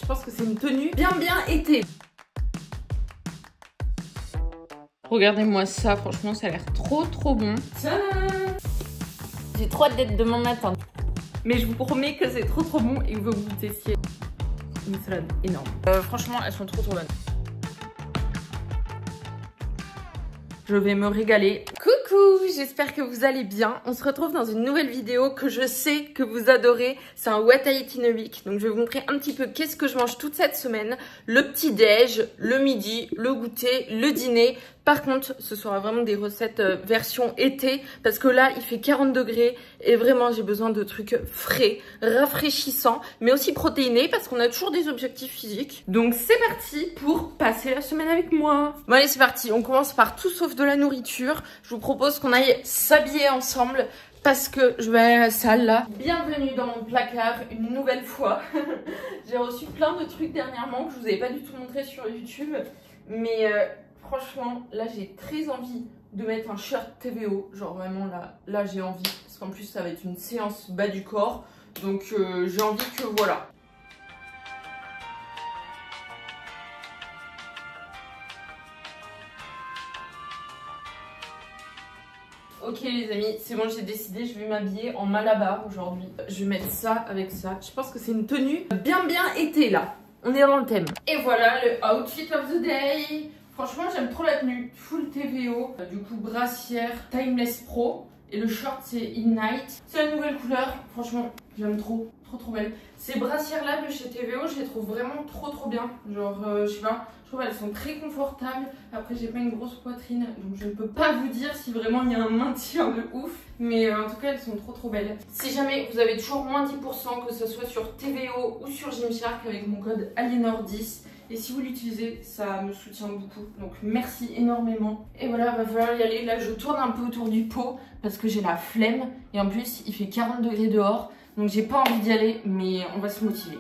Je pense que c'est une tenue bien été. Regardez-moi ça, franchement ça a l'air trop bon. J'ai trop hâte d'être demain matin. Mais je vous promets que c'est trop bon et que vous testiez une salade énorme. Franchement elles sont trop bonnes. Je vais me régaler. Coucou, j'espère que vous allez bien. On se retrouve dans une nouvelle vidéo que je sais que vous adorez. C'est un What I Eat in a Week. Donc je vais vous montrer un petit peu qu'est-ce que je mange toute cette semaine. Le petit-déj, le midi, le goûter, le dîner. Par contre, ce sera vraiment des recettes version été parce que là, il fait 40 degrés et vraiment, j'ai besoin de trucs frais, rafraîchissants, mais aussi protéinés parce qu'on a toujours des objectifs physiques. Donc, c'est parti pour passer la semaine avec moi. Bon, allez, c'est parti. On commence par tout sauf de la nourriture. Je vous propose qu'on aille s'habiller ensemble parce que je vais aller à la salle là. Bienvenue dans mon placard une nouvelle fois. J'ai reçu plein de trucs dernièrement que je vous avais pas du tout montré sur YouTube, mais... franchement, là j'ai très envie de mettre un shirt TVO, genre vraiment là j'ai envie, parce qu'en plus ça va être une séance bas du corps, donc j'ai envie que voilà. Ok les amis, c'est bon, j'ai décidé, je vais m'habiller en malabar aujourd'hui. Je vais mettre ça avec ça, je pense que c'est une tenue bien été là, on est dans le thème. Et voilà le outfit of the day. Franchement, j'aime trop la tenue, full TVO, du coup brassière Timeless Pro et le short c'est Ignite. C'est la nouvelle couleur, franchement, j'aime trop belle. Ces brassières là de chez TVO, je les trouve vraiment trop bien. Genre, je sais pas, je trouve elles sont très confortables. Après, j'ai pas une grosse poitrine, donc je ne peux pas vous dire si vraiment il y a un maintien de ouf. Mais en tout cas, elles sont trop belles. Si jamais vous avez toujours moins 10%, que ce soit sur TVO ou sur Gymshark avec mon code Aliénor10. Et si vous l'utilisez, ça me soutient beaucoup. Donc merci énormément. Et voilà, va falloir y aller. Là, je tourne un peu autour du pot parce que j'ai la flemme. Et en plus, il fait 40 degrés dehors. Donc j'ai pas envie d'y aller, mais on va se motiver.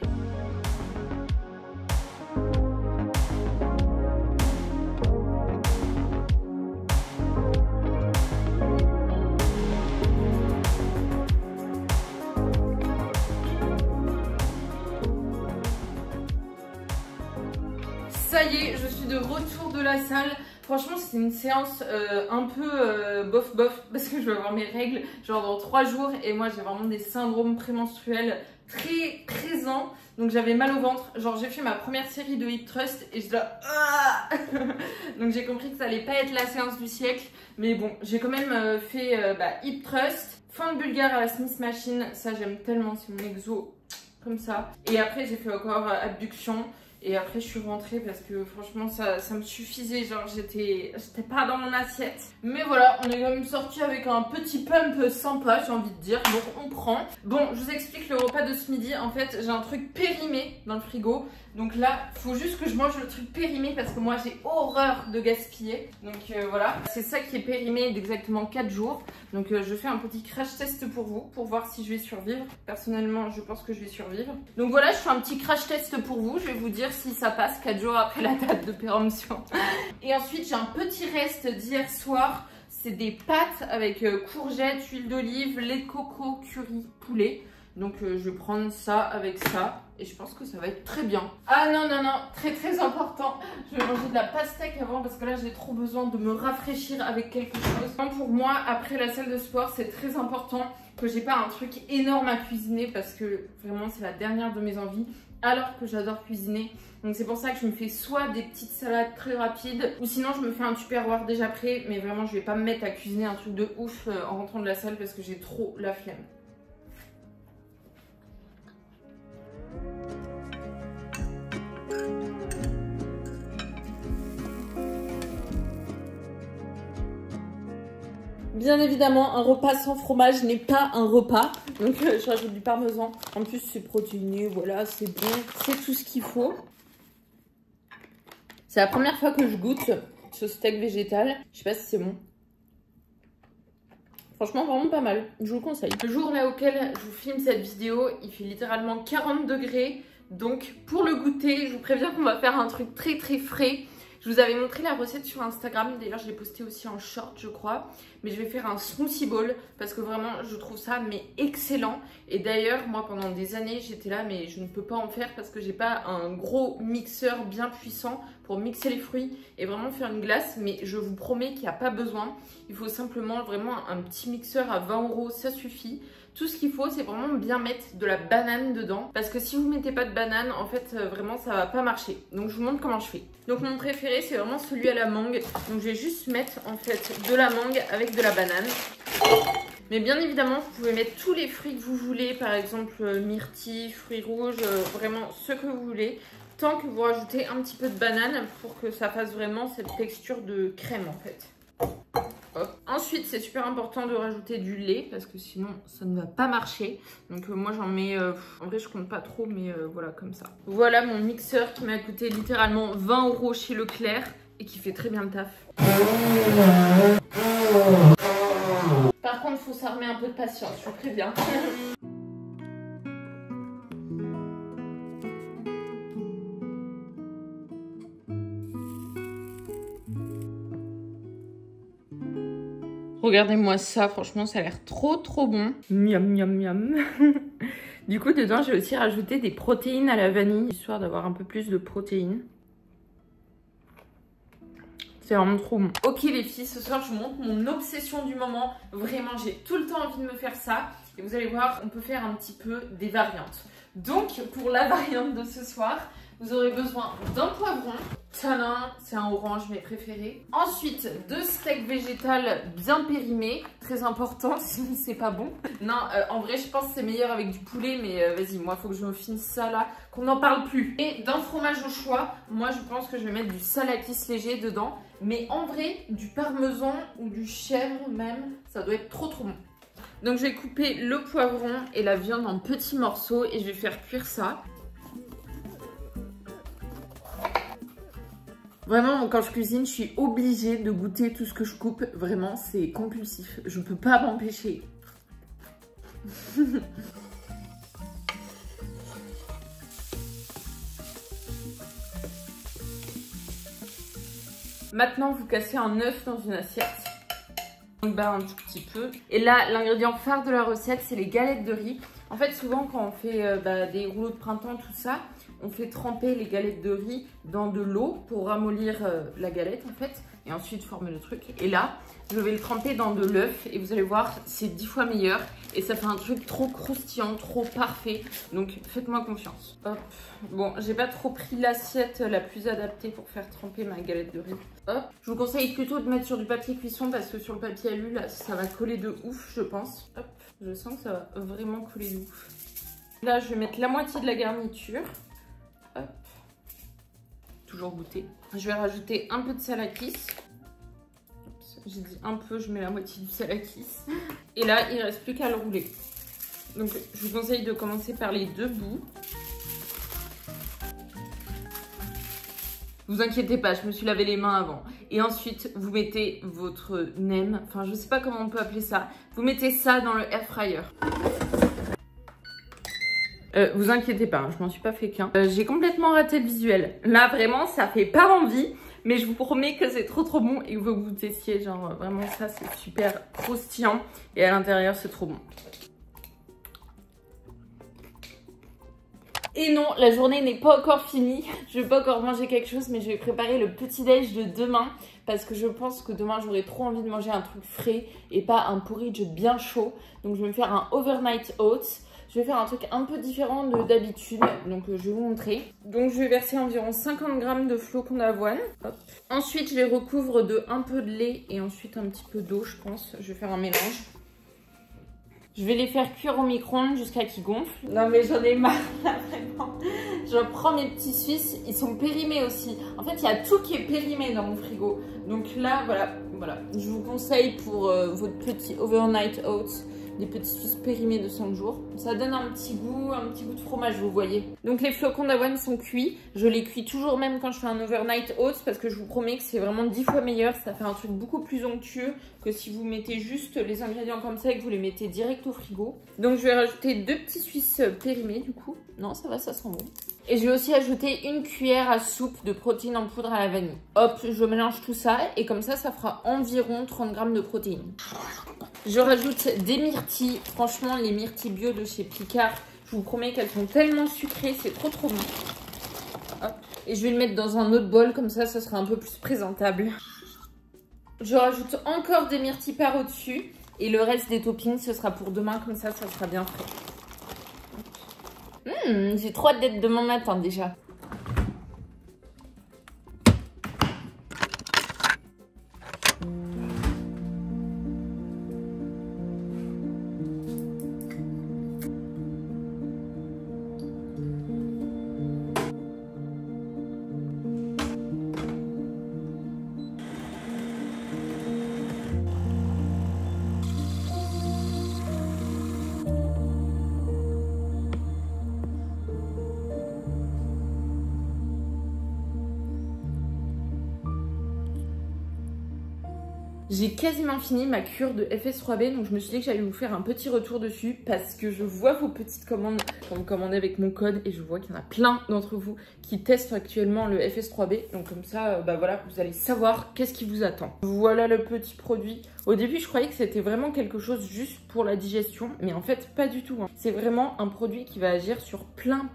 Ça y est, je suis de retour de la salle. Franchement, c'était une séance un peu bof parce que je vais avoir mes règles genre dans 3 jours et moi j'ai vraiment des syndromes prémenstruels très présents. Donc j'avais mal au ventre. Genre j'ai fait ma première série de hip thrust et je dois... Donc j'ai compris que ça allait pas être la séance du siècle. Mais bon, j'ai quand même fait hip thrust, fente bulgare à la Smith Machine. Ça j'aime tellement, c'est mon exo comme ça. Et après j'ai fait encore abduction. Et après je suis rentrée parce que franchement ça me suffisait, genre j'étais pas dans mon assiette. Mais voilà, on est quand même sorti avec un petit pump sympa, j'ai envie de dire, donc on prend. Bon, je vous explique le repas de ce midi, en fait j'ai un truc périmé dans le frigo. Donc là, faut juste que je mange le truc périmé parce que moi j'ai horreur de gaspiller. Donc voilà, c'est ça qui est périmé d'exactement 4 jours. Donc je fais un petit crash test pour vous, pour voir si je vais survivre. Personnellement, je pense que je vais survivre. Donc voilà, je fais un petit crash test pour vous. Je vais vous dire si ça passe 4 jours après la date de péremption. Et ensuite, j'ai un petit reste d'hier soir. C'est des pâtes avec courgettes, huile d'olive, lait de coco, curry, poulet. Donc je vais prendre ça avec ça et je pense que ça va être très bien. Ah non, très important. Je vais manger de la pastèque avant parce que là j'ai trop besoin de me rafraîchir avec quelque chose. Pour moi, après la salle de sport, c'est très important que j'ai pas un truc énorme à cuisiner parce que vraiment c'est la dernière de mes envies alors que j'adore cuisiner. Donc c'est pour ça que je me fais soit des petites salades très rapides ou sinon je me fais un tupperware déjà prêt. Mais vraiment je vais pas me mettre à cuisiner un truc de ouf en rentrant de la salle parce que j'ai trop la flemme. Bien évidemment, un repas sans fromage n'est pas un repas. Donc je rajoute du parmesan. En plus c'est protéiné, voilà, c'est bon. C'est tout ce qu'il faut. C'est la première fois que je goûte ce steak végétal. Je sais pas si c'est bon. Franchement, vraiment pas mal. Je vous le conseille. Le jour là auquel je vous filme cette vidéo, il fait littéralement 40 degrés. Donc pour le goûter, je vous préviens qu'on va faire un truc très frais. Je vous avais montré la recette sur Instagram, d'ailleurs je l'ai postée aussi en short je crois. Mais je vais faire un smoothie bowl parce que vraiment je trouve ça mais excellent. Et d'ailleurs moi pendant des années j'étais là mais je ne peux pas en faire parce que j'ai pas un gros mixeur bien puissant pour mixer les fruits et vraiment faire une glace. Mais je vous promets qu'il n'y a pas besoin. Il faut simplement vraiment un petit mixeur à 20 €, ça suffit. Tout ce qu'il faut, c'est vraiment bien mettre de la banane dedans. Parce que si vous ne mettez pas de banane, en fait, vraiment, ça va pas marcher. Donc, je vous montre comment je fais. Donc, mon préféré, c'est vraiment celui à la mangue. Donc, je vais juste mettre, en fait, de la mangue avec de la banane. Mais bien évidemment, vous pouvez mettre tous les fruits que vous voulez. Par exemple, myrtille, fruits rouges, vraiment ce que vous voulez. Tant que vous rajoutez un petit peu de banane pour que ça fasse vraiment cette texture de crème, en fait. Hop. Ensuite, c'est super important de rajouter du lait parce que sinon ça ne va pas marcher. Donc moi j'en mets, en vrai je compte pas trop mais voilà comme ça. Voilà mon mixeur qui m'a coûté littéralement 20 € chez Leclerc et qui fait très bien le taf. Par contre, il faut s'armer un peu de patience, je vous préviens. Regardez-moi ça, franchement ça a l'air trop bon. Miam miam miam. Du coup dedans j'ai aussi rajouté des protéines à la vanille, histoire d'avoir un peu plus de protéines. C'est vraiment trop bon. Ok les filles, ce soir je vous montre mon obsession du moment. Vraiment j'ai tout le temps envie de me faire ça. Et vous allez voir, on peut faire un petit peu des variantes. Donc pour la variante de ce soir, vous aurez besoin d'un poivron. Tadam, c'est un orange, mes préférés. Ensuite, 2 steaks végétales bien périmés. Très important, sinon c'est pas bon. Non, en vrai, je pense que c'est meilleur avec du poulet. Mais vas-y, moi, il faut que je me finisse ça là, qu'on n'en parle plus. Et d'un fromage au choix, moi, je pense que je vais mettre du salakis léger dedans. Mais en vrai, du parmesan ou du chèvre même, ça doit être trop bon. Donc, je vais couper le poivron et la viande en petits morceaux et je vais faire cuire ça. Vraiment, quand je cuisine, je suis obligée de goûter tout ce que je coupe. Vraiment, c'est compulsif. Je peux pas m'empêcher. Maintenant, vous cassez un œuf dans une assiette. Donc, un tout petit peu. Et là, l'ingrédient phare de la recette, c'est les galettes de riz. En fait, souvent, quand on fait des rouleaux de printemps, tout ça, on fait tremper les galettes de riz dans de l'eau pour ramollir la galette en fait et ensuite former le truc. Et là, je vais le tremper dans de l'œuf et vous allez voir, c'est 10 fois meilleur et ça fait un truc trop croustillant, trop parfait. Donc faites-moi confiance. Hop. Bon, j'ai pas trop pris l'assiette la plus adaptée pour faire tremper ma galette de riz. Hop. Je vous conseille plutôt de mettre sur du papier cuisson parce que sur le papier alu, là, ça va coller de ouf, je pense. Hop. Je sens que ça va vraiment coller de ouf. Là, je vais mettre la moitié de la garniture. Hop. Toujours goûter. Je vais rajouter un peu de salakis. J'ai dit un peu, je mets la moitié du salakis. Et là, il ne reste plus qu'à le rouler. Donc, je vous conseille de commencer par les 2 bouts. Vous inquiétez pas, je me suis lavé les mains avant. Et ensuite, vous mettez votre nem. Enfin, je sais pas comment on peut appeler ça. Vous mettez ça dans le air fryer. Vous inquiétez pas, hein, je m'en suis pas fait qu'un. J'ai complètement raté le visuel. Là, vraiment, ça fait pas envie. Mais je vous promets que c'est trop bon et que vous testiez. Genre, vraiment, ça, c'est super croustillant. Et à l'intérieur, c'est trop bon. Et non, la journée n'est pas encore finie. Je vais pas encore manger quelque chose, mais je vais préparer le petit-déj de demain. Parce que je pense que demain, j'aurai trop envie de manger un truc frais et pas un porridge bien chaud. Donc, je vais me faire un overnight oats. Je vais faire un truc un peu différent d'habitude, donc je vais vous montrer. Donc je vais verser environ 50 g de flocons d'avoine. Ensuite je les recouvre de un peu de lait et ensuite un petit peu d'eau je pense. Je vais faire un mélange. Je vais les faire cuire au micro-ondes jusqu'à qu'ils gonflent. Non mais j'en ai marre là vraiment. Je prends mes petits Suisses, ils sont périmés aussi. En fait il y a tout qui est périmé dans mon frigo. Donc là voilà. Je vous conseille pour votre petit overnight oats. Des petits Suisses périmés de 5 jours. Ça donne un petit goût de fromage, vous voyez. Donc les flocons d'avoine sont cuits. Je les cuis toujours même quand je fais un overnight oats parce que je vous promets que c'est vraiment 10 fois meilleur. Ça fait un truc beaucoup plus onctueux que si vous mettez juste les ingrédients comme ça et que vous les mettez direct au frigo. Donc je vais rajouter 2 petits Suisses périmés du coup. Non, ça va, ça sent bon. Et je vais aussi ajouter une cuillère à soupe de protéines en poudre à la vanille. Hop, je mélange tout ça et comme ça fera environ 30 g de protéines. Je rajoute des myrtilles. Franchement, les myrtilles bio de chez Picard, je vous promets qu'elles sont tellement sucrées, c'est trop bon. Hop. Et je vais le mettre dans un autre bol, comme ça sera un peu plus présentable. Je rajoute encore des myrtilles par au-dessus. Et le reste des toppings, ce sera pour demain, comme ça sera bien frais. J'ai trop hâte d'être demain matin déjà. J'ai quasiment fini ma cure de FS3B, donc je me suis dit que j'allais vous faire un petit retour dessus parce que je vois vos petites commandes quand vous commandez avec mon code et je vois qu'il y en a plein d'entre vous qui testent actuellement le FS3B. Donc comme ça, voilà, vous allez savoir qu'est-ce qui vous attend. Voilà le petit produit. Au début, je croyais que c'était vraiment quelque chose juste pour la digestion, mais en fait, pas du tout. C'est vraiment un produit qui va agir sur plein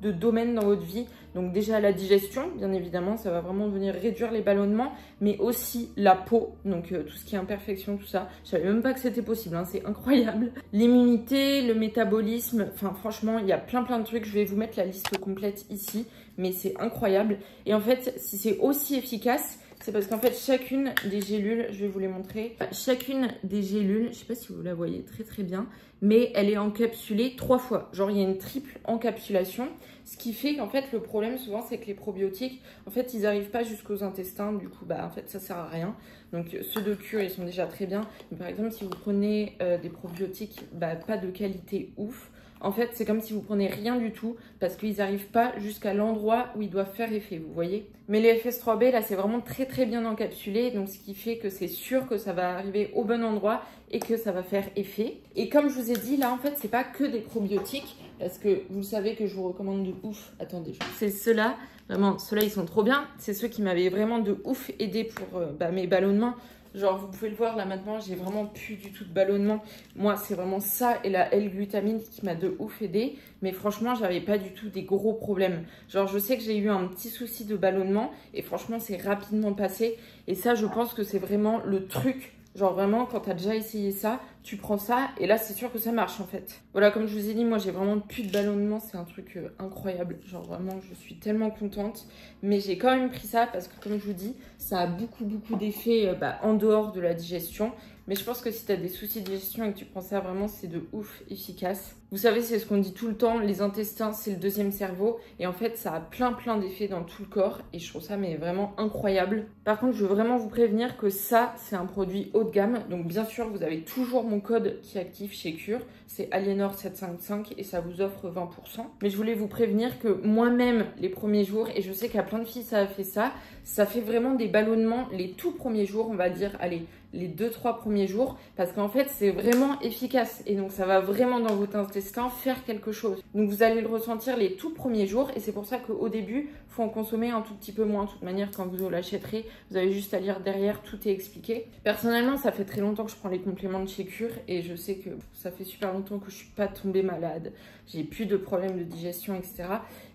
de domaines dans votre vie. Donc déjà la digestion, bien évidemment, ça va vraiment venir réduire les ballonnements, mais aussi la peau, donc tout ce qui est imperfection, tout ça. Je savais même pas que c'était possible, hein, c'est incroyable. L'immunité, le métabolisme, enfin franchement, il y a plein de trucs. Je vais vous mettre la liste complète ici, mais c'est incroyable. Et en fait, si c'est aussi efficace, c'est parce qu'en fait, chacune des gélules, je vais vous les montrer, chacune des gélules, je sais pas si vous la voyez très bien, mais elle est encapsulée 3 fois. Genre, il y a une triple encapsulation, ce qui fait qu'en fait, le problème souvent, c'est que les probiotiques, en fait, ils n'arrivent pas jusqu'aux intestins, du coup, en fait, ça sert à rien. Donc, ceux de cure, ils sont déjà très bien. Mais par exemple, si vous prenez des probiotiques, pas de qualité ouf, en fait, c'est comme si vous prenez rien du tout parce qu'ils n'arrivent pas jusqu'à l'endroit où ils doivent faire effet, vous voyez. Mais les FS3B, là, c'est vraiment très bien encapsulé. Donc, ce qui fait que c'est sûr que ça va arriver au bon endroit et que ça va faire effet. Et comme je vous ai dit, là, en fait, c'est pas que des probiotiques parce que vous savez que je vous recommande de ouf. Attendez, c'est ceux-là. Vraiment, ceux-là, ils sont trop bien. C'est ceux qui m'avaient vraiment de ouf aidé pour mes ballonnements. Genre, vous pouvez le voir, là, maintenant, j'ai vraiment plus du tout de ballonnement. Moi, c'est vraiment ça et la L-glutamine qui m'a de ouf aidé. Mais franchement, j'avais pas du tout des gros problèmes. Genre, je sais que j'ai eu un petit souci de ballonnement et franchement, c'est rapidement passé. Et ça, je pense que c'est vraiment le truc. Genre vraiment, quand tu as déjà essayé ça, tu prends ça et là, c'est sûr que ça marche en fait. Voilà, comme je vous ai dit, moi, j'ai vraiment plus de ballonnement. C'est un truc incroyable. Genre vraiment, je suis tellement contente. Mais j'ai quand même pris ça parce que, comme je vous dis, ça a beaucoup d'effets en dehors de la digestion. Mais je pense que si tu as des soucis de digestion et que tu prends ça, vraiment, c'est de ouf efficace. Vous savez, c'est ce qu'on dit tout le temps, les intestins, c'est le deuxième cerveau. Et en fait, ça a plein d'effets dans tout le corps. Et je trouve ça mais vraiment incroyable. Par contre, je veux vraiment vous prévenir que ça, c'est un produit haut de gamme. Donc bien sûr, vous avez toujours mon code qui est actif chez Cure. C'est Aliénor755 et ça vous offre 20%. Mais je voulais vous prévenir que moi-même, les premiers jours, et je sais qu'à plein de filles, ça a fait ça fait vraiment des ballonnements les tout premiers jours, on va dire, allez, les 2-3 premiers jours, parce qu'en fait, c'est vraiment efficace. Et donc, ça va vraiment dans votre intestin faire quelque chose. Donc, vous allez le ressentir les tout premiers jours. Et c'est pour ça qu'au début, il faut en consommer un tout petit peu moins. De toute manière, quand vous l'achèterez, vous avez juste à lire derrière, tout est expliqué. Personnellement, ça fait très longtemps que je prends les compléments de chez Cure. Et je sais que ça fait super longtemps que je suis pas tombée malade. J'ai plus de problèmes de digestion, etc.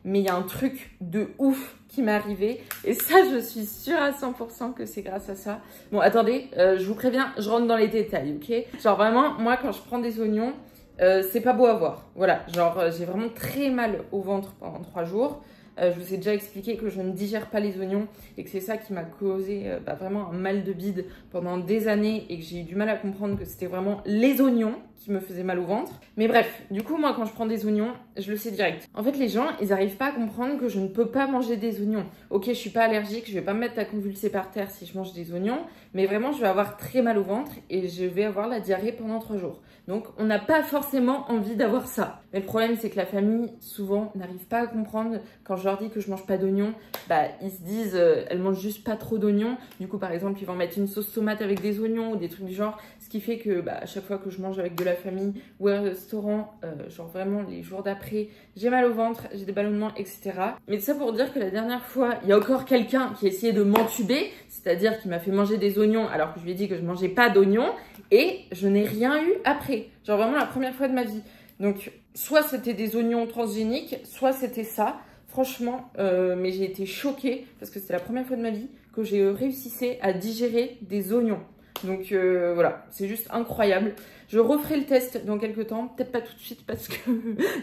Mais il y a un truc de ouf qui m'est arrivé. Et ça, je suis sûre à 100% que c'est grâce à ça. Bon, attendez, je vous préviens, je rentre dans les détails, ok? Genre vraiment, moi, quand je prends des oignons, c'est pas beau à voir. Voilà, genre j'ai vraiment très mal au ventre pendant 3 jours. Je vous ai déjà expliqué que je ne digère pas les oignons et que c'est ça qui m'a causé vraiment un mal de bide pendant des années et que j'ai eu du mal à comprendre que c'était vraiment les oignons qui me faisaient mal au ventre. Mais bref, du coup, moi, quand je prends des oignons, je le sais direct. En fait, les gens, ils n'arrivent pas à comprendre que je ne peux pas manger des oignons. Ok, je suis pas allergique, je vais pas me mettre à convulser par terre si je mange des oignons, mais vraiment, je vais avoir très mal au ventre et je vais avoir la diarrhée pendant 3 jours. Donc, on n'a pas forcément envie d'avoir ça. Mais le problème, c'est que la famille, souvent, n'arrive pas à comprendre quand je leur dis que je mange pas d'oignons, bah ils se disent elles mangent juste pas trop d'oignons. Du coup par exemple ils vont mettre une sauce tomate avec des oignons ou des trucs du genre, ce qui fait que à chaque fois que je mange avec de la famille ou à un restaurant, genre vraiment les jours d'après, j'ai mal au ventre, j'ai des ballonnements, etc. Mais ça pour dire que la dernière fois, il y a encore quelqu'un qui a essayé de m'entuber, c'est-à-dire qui m'a fait manger des oignons alors que je lui ai dit que je mangeais pas d'oignons et je n'ai rien eu après. Genre vraiment la première fois de ma vie. Donc soit c'était des oignons transgéniques, soit c'était ça. Franchement, mais j'ai été choquée parce que c'était la première fois de ma vie que j'ai réussi à digérer des oignons. Donc voilà, c'est juste incroyable. Je referai le test dans quelques temps, peut-être pas tout de suite parce que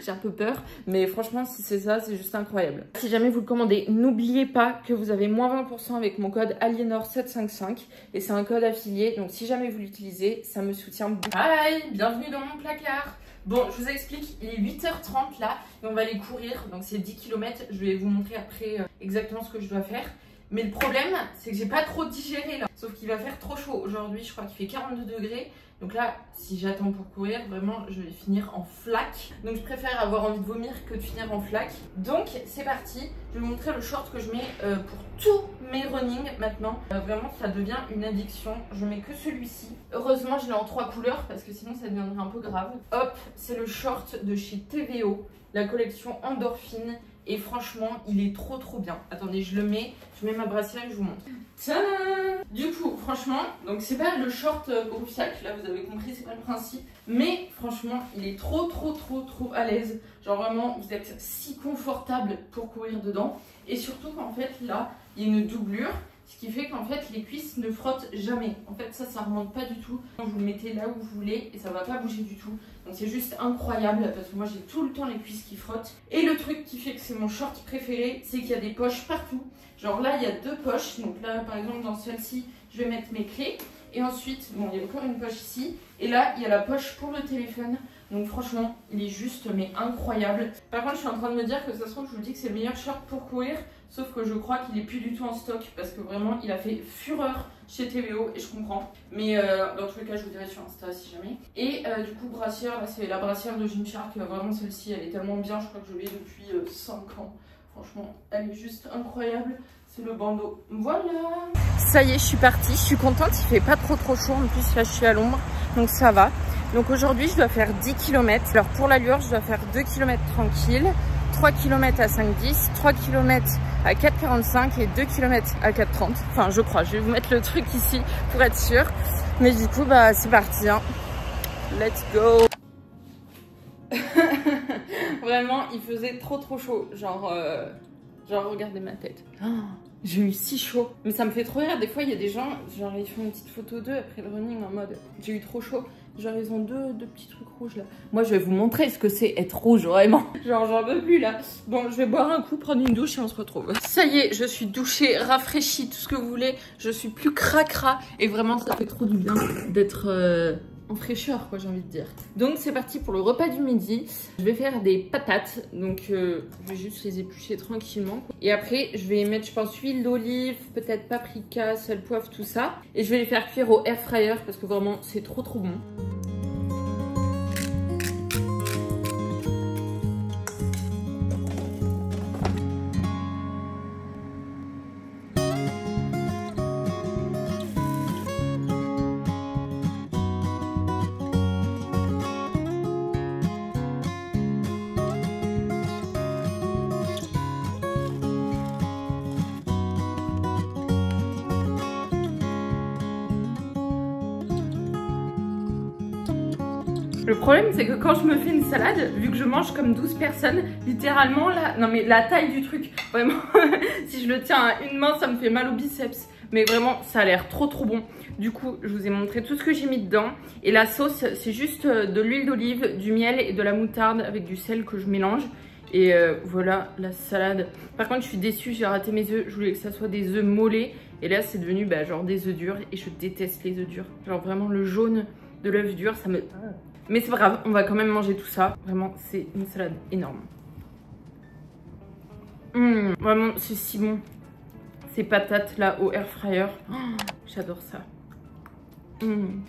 j'ai un peu peur. Mais franchement, si c'est ça, c'est juste incroyable. Si jamais vous le commandez, n'oubliez pas que vous avez moins 20% avec mon code Aliénor755. Et c'est un code affilié, donc si jamais vous l'utilisez, ça me soutient beaucoup. Hi, bienvenue dans mon placard. Bon, je vous explique, il est 8h30 là, et on va aller courir, donc c'est 10 km. Je vais vous montrer après exactement ce que je dois faire. Mais le problème, c'est que j'ai pas trop digéré là. Sauf qu'il va faire trop chaud. Aujourd'hui, je crois qu'il fait 42 degrés. Donc là, si j'attends pour courir, vraiment, je vais finir en flaque. Donc je préfère avoir envie de vomir que de finir en flaque. Donc c'est parti. Je vais vous montrer le short que je mets pour tous mes running maintenant. Vraiment, ça devient une addiction. Je mets que celui-ci. Heureusement, je l'ai en 3 couleurs parce que sinon ça deviendrait un peu grave. Hop, c'est le short de chez TVO, la collection Endorphine. Et franchement, il est trop bien. Attendez, je le mets, je mets ma brassière et je vous montre. Tadam! Du coup, franchement, donc c'est pas le short Roufiac, là vous avez compris, c'est pas le principe. Mais franchement, il est trop à l'aise. Genre vraiment, vous êtes si confortable pour courir dedans. Et surtout qu'en fait, là, il y a une doublure. Ce qui fait qu'en fait les cuisses ne frottent jamais. En fait ça remonte pas du tout. Vous le mettez là où vous voulez et ça va pas bouger du tout. Donc c'est juste incroyable parce que moi j'ai tout le temps les cuisses qui frottent. Et le truc qui fait que c'est mon short préféré, c'est qu'il y a des poches partout. Genre là il y a 2 poches. Donc là par exemple dans celle-ci je vais mettre mes clés. Et ensuite, bon il y a encore une poche ici. Et là il y a la poche pour le téléphone. Donc franchement il est juste mais incroyable. Par contre je suis en train de me dire que ça se trouve je vous dis que c'est le meilleur short pour courir. Sauf que je crois qu'il est plus du tout en stock parce que vraiment il a fait fureur chez TVO et je comprends. Mais dans tous les cas je vous dirai sur Insta si jamais. Et du coup brassière, là c'est la brassière de Gymshark. Vraiment celle-ci elle est tellement bien, je crois que je l'ai depuis 5 ans. Franchement elle est juste incroyable. C'est le bandeau. Voilà. Ça y est je suis partie, je suis contente, il fait pas trop chaud. En plus là je suis à l'ombre donc ça va. Donc aujourd'hui je dois faire 10 km. Alors pour l'allure je dois faire 2 km tranquille, 3 km à 5,10, 3 km à 4,45 et 2 km à 4,30. Enfin je crois, je vais vous mettre le truc ici pour être sûr. Mais du coup bah c'est parti hein. Let's go. Vraiment il faisait trop chaud. Genre regardez ma tête. Oh, j'ai eu si chaud. Mais ça me fait trop rire. Des fois il y a des gens, genre ils font une petite photo d'eux après le running en mode j'ai eu trop chaud. Genre ils ont deux petits trucs rouges là. Moi je vais vous montrer ce que c'est être rouge vraiment. Genre j'en peux plus là. Bon je vais boire un coup, prendre une douche et on se retrouve. Ça y est, je suis douchée, rafraîchie, tout ce que vous voulez. Je suis plus cracra et vraiment ça fait trop du bien d'être en fraîcheur quoi j'ai envie de dire. Donc c'est parti pour le repas du midi. Je vais faire des patates. Donc je vais juste les éplucher tranquillement. Et après je vais mettre je pense huile d'olive, peut-être paprika, sel, poivre, tout ça. Et je vais les faire cuire au air fryer parce que vraiment c'est trop bon. Le problème c'est que quand je me fais une salade, vu que je mange comme 12 personnes, littéralement là, non mais la taille du truc, vraiment, si je le tiens à une main ça me fait mal au biceps. Mais vraiment ça a l'air trop bon. Du coup je vous ai montré tout ce que j'ai mis dedans. Et la sauce c'est juste de l'huile d'olive, du miel et de la moutarde avec du sel que je mélange. Et voilà la salade. Par contre je suis déçue, j'ai raté mes œufs. Je voulais que ça soit des œufs mollets. Et là c'est devenu genre des œufs durs. Et je déteste les œufs durs. Genre vraiment le jaune de l'œuf dur ça me... Mais c'est pas grave, on va quand même manger tout ça. Vraiment, c'est une salade énorme. Vraiment, c'est si bon. Ces patates là au air fryer. Oh, j'adore ça.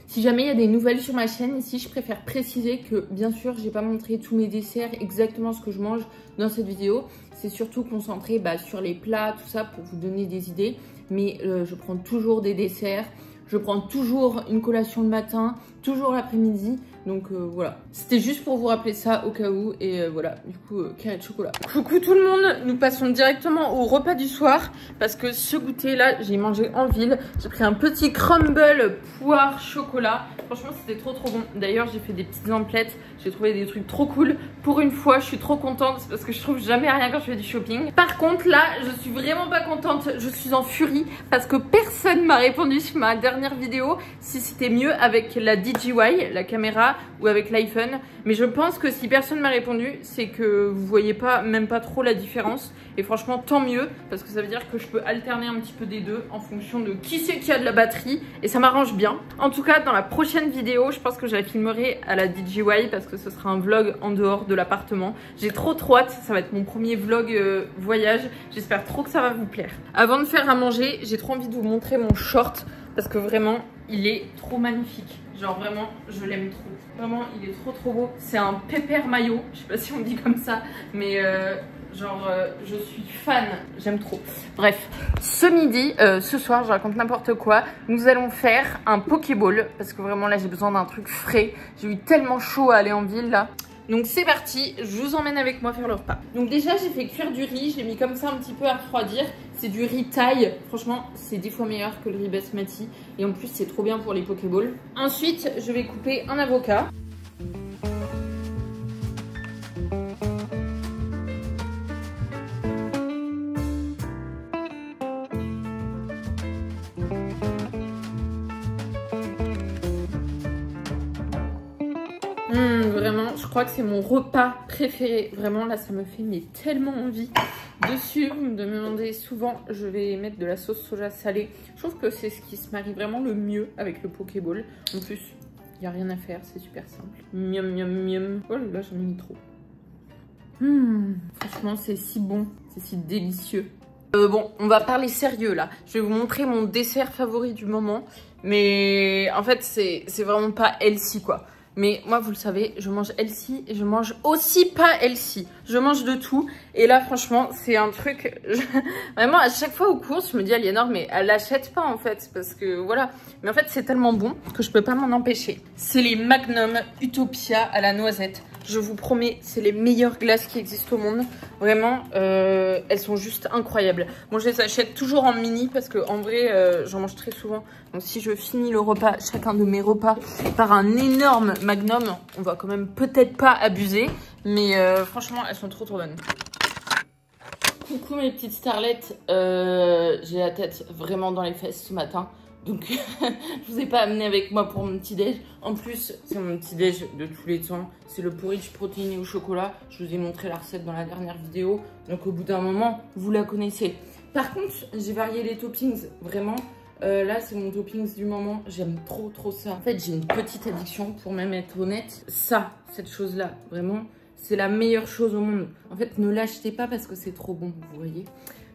Si jamais il y a des nouvelles sur ma chaîne, ici je préfère préciser que bien sûr j'ai pas montré tous mes desserts, exactement ce que je mange dans cette vidéo. C'est surtout concentré sur les plats, tout ça pour vous donner des idées. Mais je prends toujours des desserts, je prends toujours une collation le matin, toujours l'après-midi. Donc voilà, c'était juste pour vous rappeler ça au cas où. Et voilà, du coup, carré de chocolat. Coucou tout le monde, nous passons directement au repas du soir. Parce que ce goûter là, j'ai mangé en ville. J'ai pris un petit crumble poire chocolat. Franchement, c'était trop bon. D'ailleurs, j'ai fait des petites emplettes. J'ai trouvé des trucs trop cool. Pour une fois, je suis trop contente parce que je trouve jamais rien quand je fais du shopping. Par contre, là, je suis vraiment pas contente. Je suis en furie parce que personne m'a répondu sur ma dernière vidéo si c'était mieux avec la DJI, la caméra, ou avec l'iPhone. Mais je pense que si personne m'a répondu, c'est que vous voyez pas, même pas trop la différence. Et franchement, tant mieux, parce que ça veut dire que je peux alterner un petit peu des deux en fonction de qui c'est qui a de la batterie. Et ça m'arrange bien. En tout cas, dans la prochaine vidéo, je pense que je la filmerai à la DJI parce que ce sera un vlog en dehors de l'appartement. J'ai trop hâte, ça va être mon premier vlog voyage. J'espère trop que ça va vous plaire. Avant de faire à manger, j'ai trop envie de vous montrer mon short parce que vraiment, il est trop magnifique. Genre vraiment, je l'aime trop. Vraiment, il est trop beau. C'est un pépère maillot. Je sais pas si on dit comme ça, mais je suis fan. J'aime trop. Bref, ce soir, je raconte n'importe quoi. Nous allons faire un Pokéball parce que vraiment là, j'ai besoin d'un truc frais. J'ai eu tellement chaud à aller en ville là. Donc c'est parti, je vous emmène avec moi faire le repas. Donc déjà j'ai fait cuire du riz, je l'ai mis comme ça un petit peu à refroidir. C'est du riz thaï, franchement c'est 10 fois meilleur que le riz basmati. Et en plus c'est trop bien pour les pokéballs. Ensuite je vais couper un avocat. Vraiment, je crois que c'est mon repas préféré. Vraiment, là, ça me fait tellement envie. Dessus, vous me demandez souvent, je vais mettre de la sauce soja salée. Je trouve que c'est ce qui se marie vraiment le mieux avec le Pokéball. En plus, il n'y a rien à faire, c'est super simple. Miam, miam, miam. Oh là, j'en ai mis trop. Franchement, c'est si bon, c'est si délicieux. Bon, on va parler sérieux là. Je vais vous montrer mon dessert favori du moment. Mais en fait, c'est vraiment pas healthy quoi. Mais moi, vous le savez, je mange healthy et je mange aussi pas healthy. Je mange de tout. Et là, franchement, c'est un truc... Vraiment, à chaque fois aux courses, je me dis, Aliénor, mais elle l'achète pas en fait. Parce que voilà. Mais en fait, c'est tellement bon que je peux pas m'en empêcher. C'est les Magnum Utopia à la noisette. Je vous promets, c'est les meilleures glaces qui existent au monde. Vraiment, elles sont juste incroyables. Bon, je les achète toujours en mini parce que en vrai, j'en mange très souvent. Donc si je finis le repas, chacun de mes repas, par un énorme Magnum, on va quand même peut-être pas abuser. Mais franchement, elles sont trop bonnes. Coucou mes petites starlettes, j'ai la tête vraiment dans les fesses ce matin. Donc, je vous ai pas amené avec moi pour mon petit déj. En plus, c'est mon petit déj de tous les temps. C'est le porridge protéiné au chocolat. Je vous ai montré la recette dans la dernière vidéo. Donc, au bout d'un moment, vous la connaissez. Par contre, j'ai varié les toppings. Vraiment, là, c'est mon toppings du moment. J'aime trop ça. En fait, j'ai une petite addiction pour même être honnête. Ça, cette chose-là, vraiment, c'est la meilleure chose au monde. En fait, ne l'achetez pas parce que c'est trop bon, vous voyez.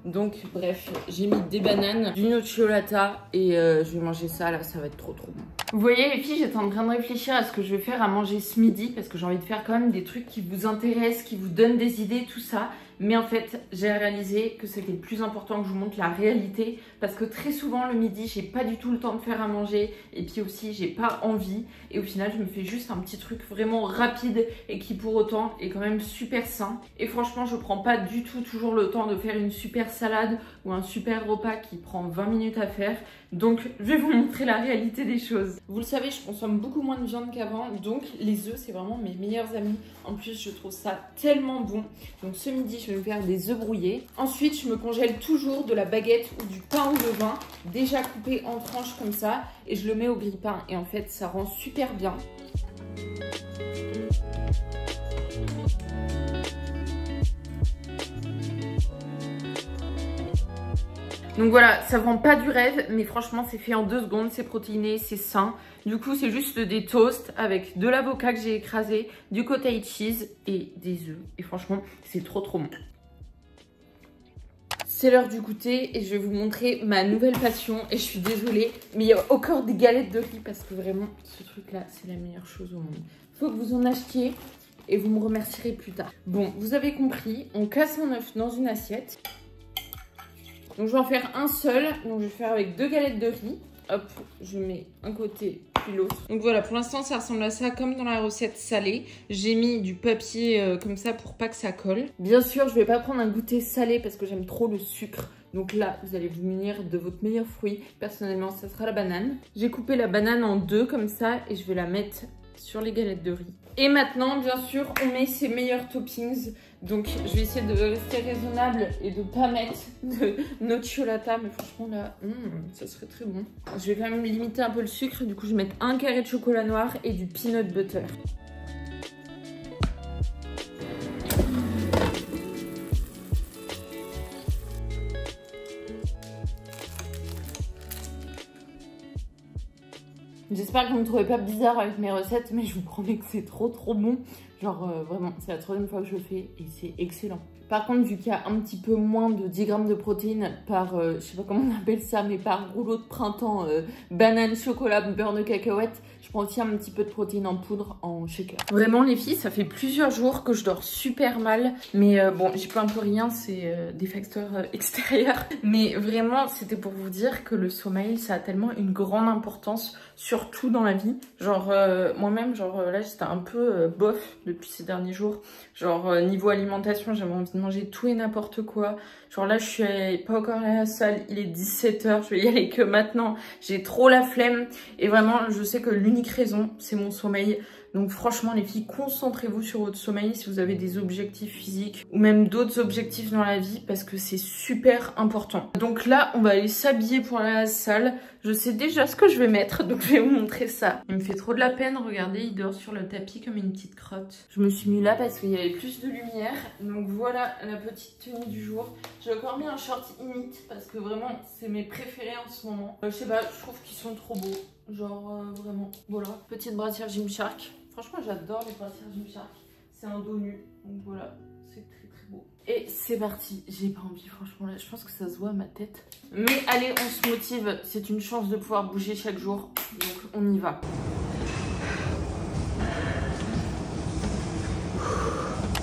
Donc bref, j'ai mis des bananes, du nocciolata et je vais manger ça là, ça va être trop bon. Vous voyez les filles, j'étais en train de réfléchir à ce que je vais faire à manger ce midi parce que j'ai envie de faire quand même des trucs qui vous intéressent, qui vous donnent des idées, tout ça. Mais en fait, j'ai réalisé que c'était le plus important que je vous montre la réalité parce que très souvent le midi, j'ai pas du tout le temps de faire à manger et puis aussi, j'ai pas envie et au final, je me fais juste un petit truc vraiment rapide et qui pour autant est quand même super sain. Et franchement, je prends pas du tout toujours le temps de faire une super salade ou un super repas qui prend 20 minutes à faire. Donc, je vais vous montrer la réalité des choses. Vous le savez, je consomme beaucoup moins de viande qu'avant, donc les œufs, c'est vraiment mes meilleurs amis. En plus, je trouve ça tellement bon. Donc ce midi, je vais me faire des œufs brouillés. Ensuite, je me congèle toujours de la baguette ou du pain au levain, déjà coupé en tranches comme ça, et je le mets au grille-pain. Et en fait, ça rend super bien. Donc voilà, ça vend pas du rêve, mais franchement c'est fait en 2 secondes, c'est protéiné, c'est sain. Du coup c'est juste des toasts avec de l'avocat que j'ai écrasé, du cottage cheese et des œufs. Et franchement c'est trop bon. c'est l'heure du goûter et je vais vous montrer ma nouvelle passion. Et je suis désolée, mais il y a encore des galettes de riz parce que vraiment, ce truc-là, c'est la meilleure chose au monde. Faut que vous en achetiez et vous me remercierez plus tard. Bon, vous avez compris, on casse un œuf dans une assiette. Donc je vais en faire un seul, donc je vais faire avec 2 galettes de riz. Hop, je mets un côté puis l'autre. Donc voilà, pour l'instant ça ressemble à ça comme dans la recette salée. J'ai mis du papier comme ça pour pas que ça colle. Bien sûr, je vais pas prendre un goûter salé parce que j'aime trop le sucre. Donc là, vous allez vous munir de votre meilleur fruit. Personnellement, ça sera la banane. J'ai coupé la banane en 2 comme ça et je vais la mettre sur les galettes de riz. Et maintenant, bien sûr, on met ses meilleurs toppings. Donc, je vais essayer de rester raisonnable et de pas mettre de nocciolata. Mais franchement, là, ça serait très bon. Je vais quand même limiter un peu le sucre. Du coup, je vais mettre un carré de chocolat noir et du peanut butter. J'espère que vous ne me trouvez pas bizarre avec mes recettes, mais je vous promets que c'est trop bon. Genre vraiment, c'est la 3e fois que je le fais et c'est excellent. Par contre, vu qu'il y a un petit peu moins de 10 grammes de protéines par, je sais pas comment on appelle ça, mais par rouleau de printemps, banane, chocolat, beurre de cacahuète, je prends aussi un petit peu de protéines en poudre en shaker. Vraiment les filles, ça fait plusieurs jours que je dors super mal, mais bon, j'y peux un peu rien, c'est des facteurs extérieurs. Mais vraiment, c'était pour vous dire que le sommeil, ça a tellement une grande importance, surtout dans la vie. Genre moi-même, genre là, j'étais un peu bof depuis ces derniers jours. Genre niveau alimentation, j'avais envie de manger tout et n'importe quoi. Genre là, je suis pas encore à la salle, il est 17 h, je vais y aller que maintenant. J'ai trop la flemme et vraiment, je sais que l'unique raison, c'est mon sommeil. Donc franchement les filles, concentrez-vous sur votre sommeil si vous avez des objectifs physiques ou même d'autres objectifs dans la vie parce que c'est super important. Donc là, on va aller s'habiller pour la salle. Je sais déjà ce que je vais mettre, donc je vais vous montrer ça. Il me fait trop de la peine, regardez, il dort sur le tapis comme une petite crotte. Je me suis mis là parce qu'il y avait plus de lumière. Donc voilà la petite tenue du jour. J'ai encore mis un short Init parce que vraiment, c'est mes préférés en ce moment. Je sais pas, je trouve qu'ils sont trop beaux. Genre vraiment, voilà. Petite brassière Gymshark. Franchement, j'adore les brassières Gymshark. C'est un dos nu, donc voilà, c'est très beau. Et c'est parti, j'ai pas envie, franchement, là, je pense que ça se voit à ma tête. Mais allez, on se motive, c'est une chance de pouvoir bouger chaque jour, donc on y va.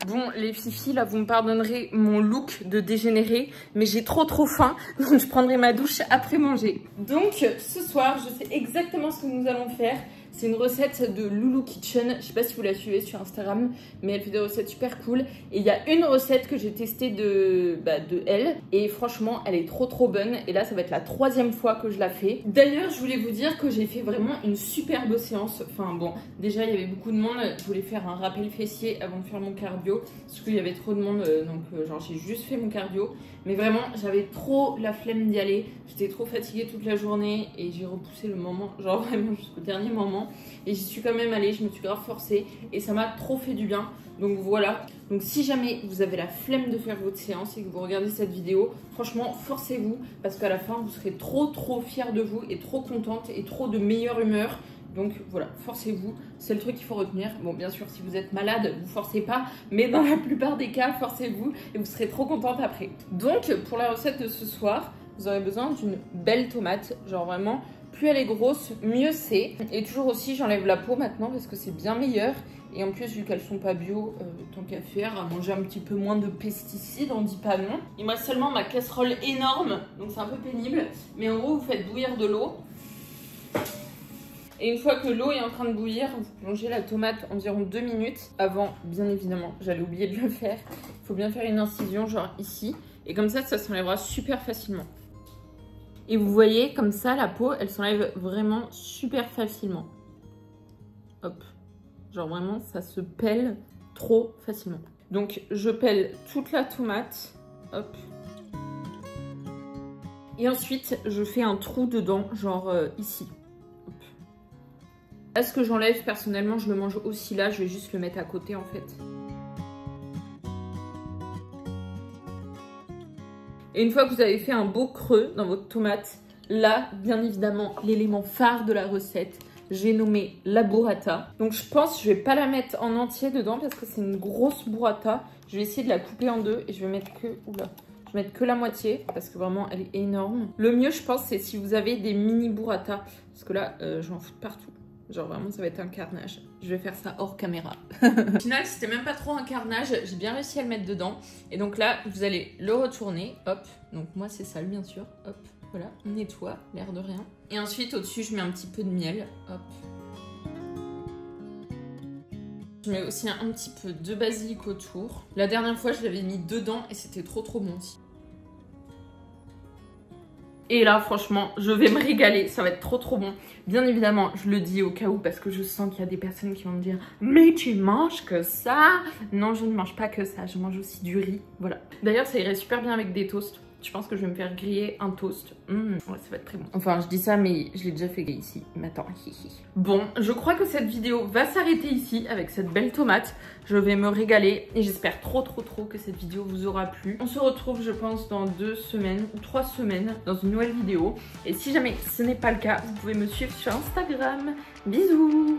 Bon, les filles, là, vous me pardonnerez mon look de dégénéré, mais j'ai trop faim, donc je prendrai ma douche après manger. Donc, ce soir, je sais exactement ce que nous allons faire. C'est une recette de Loulou Kitchen, je sais pas si vous la suivez sur Instagram, mais elle fait des recettes super cool. Et il y a une recette que j'ai testée de elle, et franchement, elle est trop bonne. Et là, ça va être la 3e fois que je la fais. D'ailleurs, je voulais vous dire que j'ai fait vraiment une superbe séance. Enfin bon, déjà, il y avait beaucoup de monde. Je voulais faire un rappel fessier avant de faire mon cardio, parce qu'il y avait trop de monde, donc genre j'ai juste fait mon cardio. Mais vraiment, j'avais trop la flemme d'y aller. J'étais trop fatiguée toute la journée et j'ai repoussé le moment, genre vraiment jusqu'au dernier moment. Et j'y suis quand même allée, je me suis grave forcée et ça m'a trop fait du bien. Donc voilà, donc si jamais vous avez la flemme de faire votre séance et que vous regardez cette vidéo, franchement forcez-vous parce qu'à la fin vous serez trop fiers de vous et trop contente et trop de meilleure humeur. Donc voilà, forcez-vous, c'est le truc qu'il faut retenir. Bon, bien sûr, si vous êtes malade, vous forcez pas, mais dans la plupart des cas, forcez-vous et vous serez trop contente après. Donc, pour la recette de ce soir, vous aurez besoin d'une belle tomate, genre vraiment, plus elle est grosse, mieux c'est. Et toujours aussi, j'enlève la peau maintenant parce que c'est bien meilleur. Et en plus, vu qu'elles sont pas bio, tant qu'à faire, à manger un petit peu moins de pesticides, on dit pas non. Il me reste seulement ma casserole énorme, donc c'est un peu pénible. Mais en gros, vous faites bouillir de l'eau. Et une fois que l'eau est en train de bouillir, vous plongez la tomate environ 2 minutes. Avant, bien évidemment, j'allais oublier de le faire. Il faut bien faire une incision, genre ici. Et comme ça s'enlèvera super facilement. Et vous voyez, comme ça, la peau, elle s'enlève vraiment super facilement. Hop. Genre vraiment, ça se pèle trop facilement. Donc, je pèle toute la tomate. Hop. Et ensuite, je fais un trou dedans, genre ici. Là, ce que j'enlève, personnellement, je le mange aussi là. Je vais juste le mettre à côté, en fait. Et une fois que vous avez fait un beau creux dans votre tomate, là, bien évidemment, l'élément phare de la recette, j'ai nommé la burrata. Donc, je pense que je vais pas la mettre en entier dedans parce que c'est une grosse burrata. Je vais essayer de la couper en deux et je vais mettre que... Oula, Je vais mettre que la moitié parce que vraiment elle est énorme. Le mieux je pense c'est si vous avez des mini burrata. Parce que là je vais en foutre partout. Genre vraiment ça va être un carnage. Je vais faire ça hors caméra. Au final c'était même pas trop un carnage. J'ai bien réussi à le mettre dedans. Et donc là vous allez le retourner. Hop. Donc moi c'est sale bien sûr. Hop. Voilà. On nettoie l'air de rien. Et ensuite au-dessus je mets un petit peu de miel. Hop. Je mets aussi un petit peu de basilic autour. La dernière fois, je l'avais mis dedans et c'était trop bon aussi. Et là, franchement, je vais me régaler. Ça va être trop bon. Bien évidemment, je le dis au cas où parce que je sens qu'il y a des personnes qui vont me dire « Mais tu manges que ça ?» Non, je ne mange pas que ça. Je mange aussi du riz. Voilà. D'ailleurs, ça irait super bien avec des toasts. Je pense que je vais me faire griller un toast. Ouais, ça va être très bon. Enfin, je dis ça, mais je l'ai déjà fait griller ici. Mais attends, Bon, je crois que cette vidéo va s'arrêter ici avec cette belle tomate. Je vais me régaler et j'espère trop que cette vidéo vous aura plu. On se retrouve, je pense, dans 2 semaines ou 3 semaines dans une nouvelle vidéo. Et si jamais ce n'est pas le cas, vous pouvez me suivre sur Instagram. Bisous!